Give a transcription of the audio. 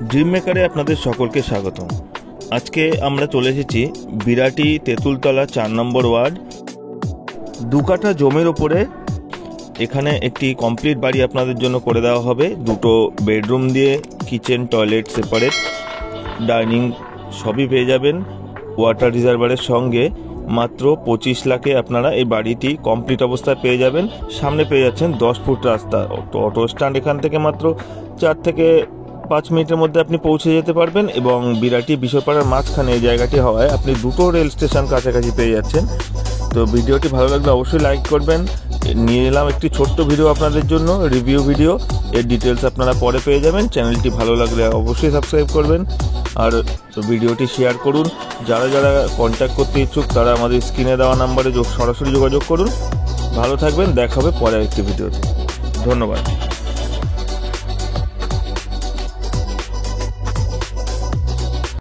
Dream মেকারে আপনাদের সকলকে স্বাগতম। আজকে আমরা চলে এসেছি বিরাটি তেঁতুলতলা 4 নম্বর ওয়ার্ড। 2 কাঠা জমির ওপরে এখানে একটি কমপ্লিট বাড়ি আপনাদের জন্য করে দেওয়া হবে। 2টো বেডরুম দিয়ে কিচেন, টয়লেট, সেপারেট, ডাইনিং সবই পেয়ে যাবেন। ওয়াটার রিজার্ভারের সঙ্গে মাত্র 25 লাখে আপনারা এই বাড়িটি কমপ্লিট অবস্থায় পেয়ে যাবেন। সামনে পেয়ে যাচ্ছেন 10 ফুট রাস্তা, অটো স্ট্যান্ড এখান থেকে মাত্র 4 থেকে 5 মিনিটের মধ্যে আপনি পৌঁছে যেতে পারবেন। এবং বিরাটি বিশ্বপাড়ার মাঝখানে এই জায়গাটি হওয়ায় আপনি 2টো রেল স্টেশন কাছাকাছি পেয়ে যাচ্ছেন। তো ভিডিওটি ভালো লাগলে অবশ্যই লাইক করবেন। নিয়ে এলাম একটি ছোট্ট ভিডিও আপনাদের জন্য, রিভিউ ভিডিও। এর ডিটেলস আপনারা পরে পেয়ে যাবেন। চ্যানেলটি ভালো লাগলে অবশ্যই সাবস্ক্রাইব করবেন আর ভিডিওটি শেয়ার করুন। যারা যারা কন্ট্যাক্ট করতে ইচ্ছুক তারা আমাদের স্ক্রিনে দেওয়া নাম্বারে সরাসরি যোগাযোগ করুন। ভালো থাকবেন, দেখা হবে পরের একটি ভিডিওতে। ধন্যবাদ।